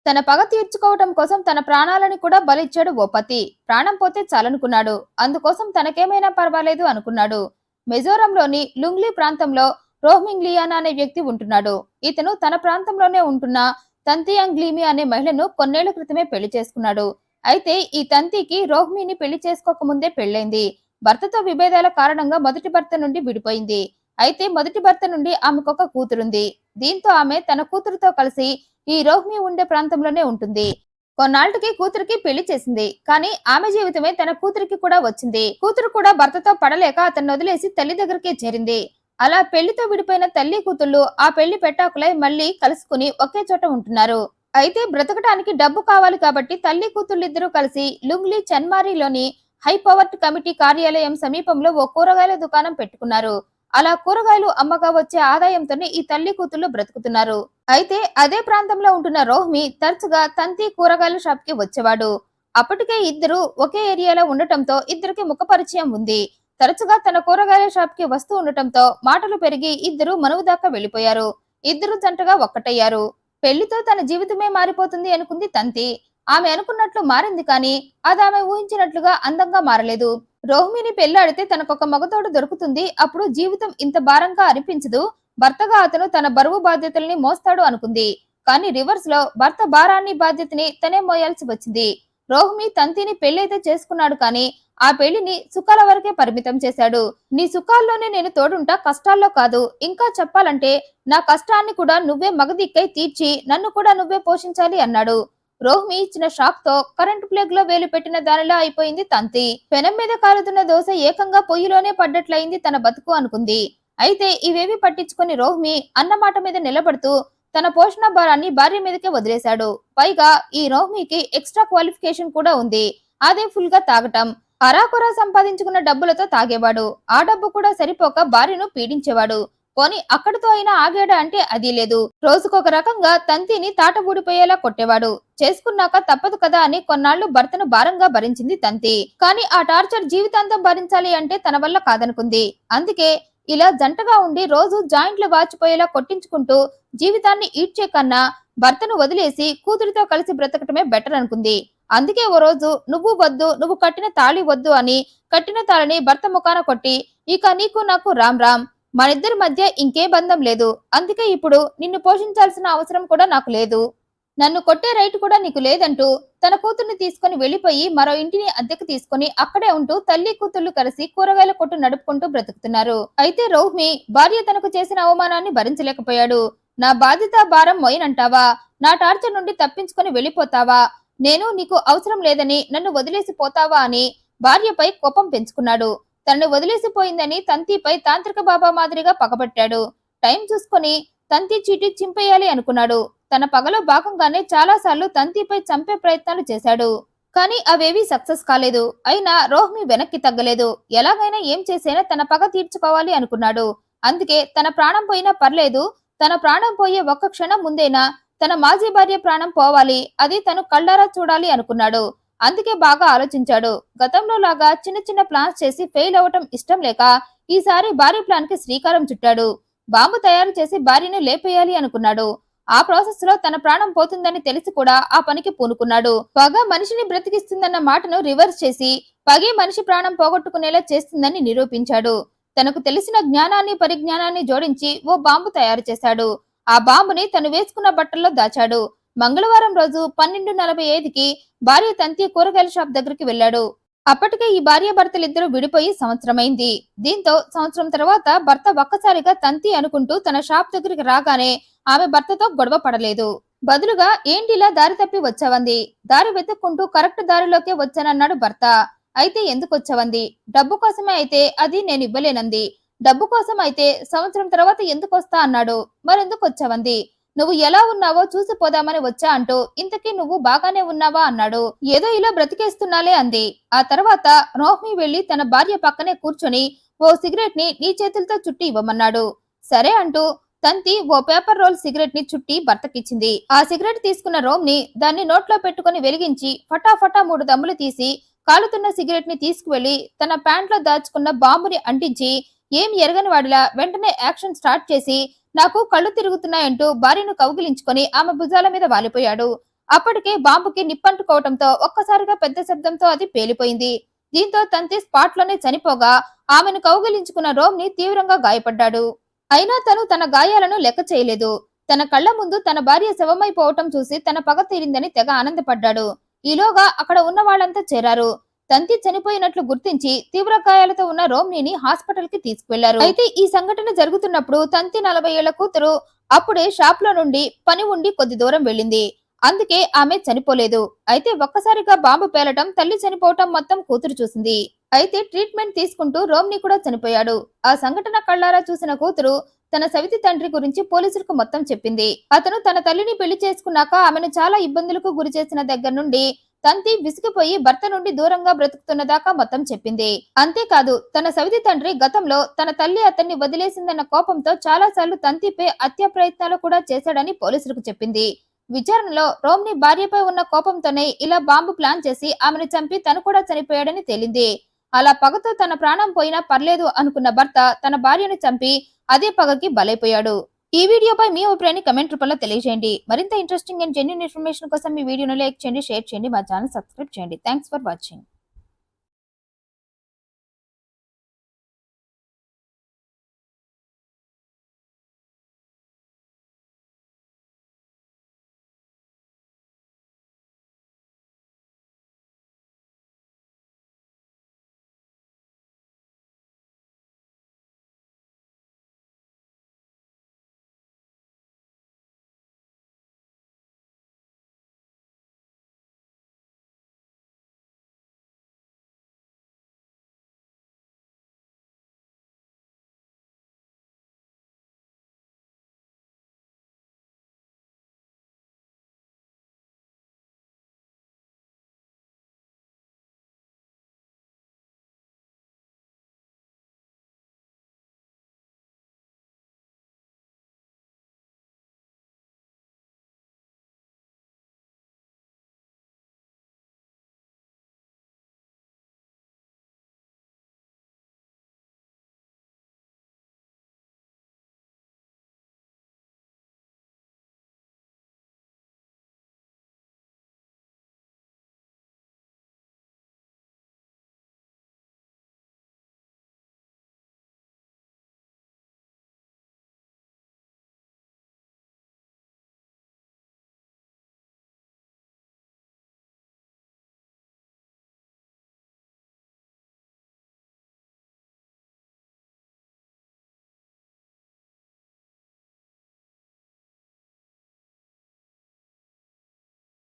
తన పగ తీర్చుకోవటం కోసం తన ప్రాణాలని కూడా బలిచ్చాడు ఓ పతి. ప్రాణం పోతే చాలనుకున్నాడు. అందుకోసం తనకేమైనా పర్వాలేదు అనుకున్నాడు. మిజోరంలోని లుంగ్లీ ప్రాంతంలో రోహ్మింగ్ లియానా అనే వ్యక్తి ఉంటున్నాడు. ఇతను తన ప్రాంతంలోనే ఉంటున్న తంతియాంగ్ లీమి అనే మహిళను కొన్నేళ్ల క్రితమే పెళ్లి చేసుకున్నాడు. అయితే ఈ తంతికి రోహ్మిని పెళ్లి చేసుకోకముందే పెళ్లైంది. భర్తతో విభేదాల కారణంగా మొదటి భర్త నుండి విడిపోయింది. అయితే మొదటి భర్త నుండి ఆమెకొక కూతురుంది. దీంతో ఆమె తన కూతురుతో కలిసి ఈ రోహ్మి ఉండే ప్రాంతంలోనే ఉంటుంది. కొన్నాళ్లకి కూతురికి పెళ్లి చేసింది. కానీ ఆమె జీవితమే తన కూతురికి కూడా వచ్చింది. కూతురు కూడా భర్తతో పడలేక అతన్ని వదిలేసి తల్లి దగ్గరికి చేరింది. అలా పెళ్లితో విడిపోయిన తల్లి కూతుళ్ళు ఆ పెళ్లి పెట్టాకులై మళ్లీ కలుసుకుని ఒకే చోట ఉంటున్నారు. అయితే బ్రతకటానికి డబ్బు కావాలి కాబట్టి తల్లి కూతుళ్ళిద్దరూ కలిసి లుంగ్లీ చన్మారిలోని హై పవర్ట్ కమిటీ కార్యాలయం సమీపంలో ఓ కూరగాయల దుకాణం పెట్టుకున్నారు. అలా కూరగాయలు అమ్మగా వచ్చే ఆదాయంతోనే ఈ తల్లి కూతుళ్ళు బ్రతుకుతున్నారు. అయితే అదే ప్రాంతంలో ఉంటున్న రోహ్మి తరచుగా తంతి కూరగాయల షాప్ కి వచ్చేవాడు. అప్పటికే ఇద్దరు ఒకే ఏరియాలో ఉండటంతో ఇద్దరికి ముఖ పరిచయం ఉంది. తరచుగా తన కూరగాయల షాప్ కి వస్తూ ఉండటంతో మాటలు పెరిగి ఇద్దరు మనువు దాకా వెళ్లిపోయారు. ఇద్దరు జంటగా ఒక్కటయ్యారు. పెళ్లితో తన జీవితమే మారిపోతుంది అనుకుంది తంతి. ఆమె అనుకున్నట్లు మారింది కానీ అది ఆమె ఊహించినట్లుగా అందంగా మారలేదు. రోహిణిని పెళ్లాడితే తనకొక మగతోడు దొరుకుతుంది. అప్పుడు జీవితం ఇంత భారంగా అనిపించదు. భర్తగా అతను తన బరువు బాధ్యతల్ని మోస్తాడు అనుకుంది. కానీ రివర్స్ లో భర్త భారాన్ని బాధ్యతని తనే మోయాల్సి వచ్చింది. రోహిణి తంతిని పెళ్లైతే చేసుకున్నాడు కానీ ఆ పెళ్లిని సుఖాల వరకే పరిమితం చేశాడు. నీ సుఖాల్లోనే నేను తోడుంటా, కష్టాల్లో కాదు. ఇంకా చెప్పాలంటే నా కష్టాన్ని కూడా నువ్వే మగదిక్కై తీర్చి నన్ను కూడా నువ్వే పోషించాలి అన్నాడు. రోహిణి ఇచ్చిన షాక్ తో కరెంట్ ప్లేగ్ లో వేలు పెట్టిన దానిలా అయిపోయింది తంతి. పెనం మీద కాలుతున్న దోశ ఏకంగా పొయ్యిలోనే పడ్డట్లయింది తన బతుకు అనుకుంది. అయితే ఇవేవి పట్టించుకుని రోహిణి అన్నమాట మీద నిలబడుతూ తన పోషణ భారాన్ని భార్య మీదకే వదిలేశాడు. పైగా ఈ రోహిణికి ఎక్స్ట్రా క్వాలిఫికేషన్ కూడా ఉంది. అదే ఫుల్ గా తాగటం. అరాకొరా సంపాదించుకున్న డబ్బులతో తాగేవాడు. ఆ డబ్బు కూడా సరిపోక భార్యను పీడించేవాడు. పోని అక్కడితో అయినా ఆగాడా అంటే అది లేదు. రోజుకొక రకంగా తంతిని తాటబూడిపోయేలా కొట్టేవాడు. చేసుకున్నాక తప్పదు కదా అని కొన్నాళ్లు భర్తను భారంగా భరించింది తంతి. కానీ ఆ టార్చర్ జీవితాంతం భరించాలి అంటే తన వల్ల కాదనుకుంది. అందుకే ఇలా జంటగా ఉండి రోజు జాయింట్లు వాచిపోయేలా కొట్టించుకుంటూ జీవితాన్ని ఈడ్చే కన్నా భర్తను వదిలేసి కూతురితో కలిసి బ్రతకటమే బెటర్ అనుకుంది. అందుకే ఓ రోజు నువ్వు వద్దు, నువ్వు కట్టిన తాళి వద్దు అని కట్టిన తాళిని భర్త ముఖాన కొట్టి, ఇక నీకు నాకు రామ్ రామ్, మనిద్దరి మధ్య ఇంకే బంధం లేదు. అందుకే ఇప్పుడు నిన్ను పోషించాల్సిన అవసరం కూడా నాకు లేదు. నన్ను కొట్టే రైట్ కూడా నీకు లేదంటూ తన కూతుర్ని తీసుకుని వెళ్లిపోయి మరో ఇంటిని అద్దెకు తీసుకుని అక్కడే ఉంటూ తల్లి కూతుళ్లు కలిసి కూరగాయల కొట్టు నడుపుకుంటూ బ్రతుకుతున్నారు. అయితే రోహిణి భార్య తనకు చేసిన అవమానాన్ని భరించలేకపోయాడు. నా బాధ్యత భారం మొయ్యనంటావా? నా టార్చర్ నుండి తప్పించుకుని వెళ్లిపోతావా? నేను నీకు అవసరం లేదని నన్ను వదిలేసి పోతావా అని భార్యపై కోపం పెంచుకున్నాడు. తనను వదిలేసిపోయిందని తంతిపై తాంత్రిక బాబా మాదిరిగా పగబట్టాడు. టైం చూసుకుని తంతి చీటి చింపేయాలి అనుకున్నాడు. తన పగలో భాగంగానే చాలా సార్లు తంతిపై చంపే ప్రయత్నాలు చేశాడు. కానీ అవేవీ సక్సెస్ కాలేదు. అయినా రోహిణి వెనక్కి తగ్గలేదు. ఎలాగైనా ఏం చేసైనా తన పగ తీర్చుకోవాలి అనుకున్నాడు. అందుకే తన ప్రాణం పోయినా పర్లేదు, తన ప్రాణం పోయే ఒక్క క్షణం ముందేనా తన మాజీ భార్య ప్రాణం పోవాలి, అది తను కళ్ళారా చూడాలి అనుకున్నాడు. అందుకే బాగా ఆలోచించాడు. గతంలో లాగా చిన్న చిన్న ప్లాన్స్ చేసి ఫెయిల్ అవటం ఇష్టం లేక ఈసారి భారీ ప్లాన్ కి శ్రీకారం చుట్టాడు. బాంబు తయారు చేసి భార్యను లేపేయాలి అనుకున్నాడు. ఆ ప్రాసెస్ లో తన ప్రాణం పోతుందని తెలిసి కూడా ఆ పనికి పూనుకున్నాడు. పగ మనిషిని బ్రతికిస్తుందన్న మాటను రివర్స్ చేసి పగే మనిషి ప్రాణం పోగొట్టుకునేలా చేస్తుందని నిరూపించాడు. తనకు తెలిసిన జ్ఞానాన్ని పరిజ్ఞానాన్ని జోడించి ఓ బాంబు తయారు చేశాడు. ఆ బాంబుని తను వేసుకున్న బట్టల్లో దాచాడు. మంగళవారం రోజు 12:45కి భార్య తంతి కూరగాయల షాప్ దగ్గరికి వెళ్లాడు. అప్పటికే ఈ భార్య భర్తలిద్దరూ విడిపోయి సంవత్సరమైంది. దీంతో సంవత్సరం తర్వాత భర్త ఒక్కసారిగా తంతి అనుకుంటూ తన షాప్ దగ్గరికి రాగానే ఆమె భర్తతో గొడవ పడలేదు. బదులుగా ఏంటిలా దారి తప్పి వచ్చావంది. దారి వెతుక్కుంటూ కరెక్ట్ దారిలోకే వచ్చానన్నాడు భర్త. అయితే ఎందుకు వచ్చావంది. డబ్బు కోసమే అయితే అది నేను ఇవ్వలేనంది. డబ్బు కోసం అయితే సంవత్సరం తర్వాత ఎందుకు వస్తా అన్నాడు. మరెందుకు వచ్చావంది. నువ్వు ఎలా ఉన్నావో చూసిపోదామని వచ్చా అంటూ ఇంతకీ నువ్వు బాగానే ఉన్నావా అన్నాడు. ఏదో ఇలా బ్రతికేస్తున్నాలే అంది. ఆ తర్వాత రోహిణి వెళ్లి తన భార్య పక్కనే కూర్చొని ఓ సిగరెట్ ని నీ చేతులతో చుట్టి ఇవ్వమన్నాడు. సరే అంటూ తంతి ఓ పేపర్ రోల్ సిగరెట్ ని చుట్టి భర్తకిచ్చింది. ఆ సిగరెట్ తీసుకున్న రోహిణి దాన్ని నోట్లో పెట్టుకుని వెలిగించి ఫటాఫటా 3 దమ్ములు తీసి కాలుతున్న సిగరెట్ ని తీసుకువెళ్లి తన ప్యాంట్ లో దాచుకున్న బాంబుని అంటించి ఏం ఎరగని వాడిలా వెంటనే యాక్షన్ స్టార్ట్ చేసి నాకు కళ్ళు తిరుగుతున్నాయంటూ భార్యను కౌగిలించుకొని ఆమె భుజాల మీద వాలిపోయాడు. అప్పటికే బాంబుకి నిప్పంటుకోవడంతో ఒక్కసారిగా పెద్ద శబ్దంతో అది పేలిపోయింది. దీంతో తంతి స్పాట్ లోనే చనిపోగా ఆమెను కౌగిలించుకున్న రోమ్ని తీవ్రంగా గాయపడ్డాడు. అయినా తను తన గాయాలను లెక్క చేయలేదు. తన కళ్ల ముందు తన భార్య శవమైపోవటం చూసి తన పగ తీరిందని తెగ ఆనందపడ్డాడు. ఈలోగా అక్కడ ఉన్న వాళ్ళంతా చేరారు. తంతి చనిపోయినట్లు గుర్తించి తీవ్ర గాయాలతో ఉన్న రోమ్నీని హాస్పిటల్ కి తీసుకువెళ్లారు. అయితే ఈ సంఘటన జరుగుతున్నప్పుడు తంతి 40 ఏళ్ల కూతురు అప్పుడే షాప్ లో నుండి పని ఉండి కొద్ది దూరం వెళ్ళింది. అందుకే ఆమె చనిపోలేదు. అయితే ఒక్కసారిగా బాంబు పేలటం, తల్లి చనిపోవటం మొత్తం కూతురు చూసింది. అయితే ట్రీట్మెంట్ తీసుకుంటూ రోమ్ని కూడా చనిపోయాడు. ఆ సంఘటన కళ్ళారా చూసిన కూతురు తన సవితి తండ్రి గురించి పోలీసులకు మొత్తం చెప్పింది. అతను తన తల్లిని పెళ్లి చేసుకున్నాక ఆమెను చాలా ఇబ్బందులకు గురి చేసిన దగ్గర నుండి తంతి విసిగిపోయి భర్త నుండి దూరంగా బ్రతుకుతున్న దాకా మొత్తం చెప్పింది. అంతేకాదు తన సవితి తండ్రి గతంలో తన తల్లి అతన్ని వదిలేసిందన్న కోపంతో చాలా సార్లు తంతిపై హత్య ప్రయత్నాలు కూడా చేశాడని పోలీసులకు చెప్పింది. విచారణలో రోమ్ని భార్యపై ఉన్న కోపంతోనే ఇలా బాంబు ప్లాన్ చేసి ఆమెను చంపి తను కూడా చనిపోయాడని తేలింది. అలా పగతో తన ప్రాణం పోయినా పర్లేదు అనుకున్న భర్త తన భార్యను చంపి అదే పగకి బలైపోయాడు. ఈ వీడియోపై మీ అభిప్రాయాన్ని కమెంట్ రూపంలో తెలియజేయండి. మరింత ఇంట్రెస్టింగ్ అండ్ జెన్యూన్ ఇన్ఫర్మేషన్ కోసం ఈ వీడియోను లైక్ చేయండి, షేర్ చేయండి, మా ఛానల్ సబ్స్క్రైబ్ చేయండి. Thanks for watching.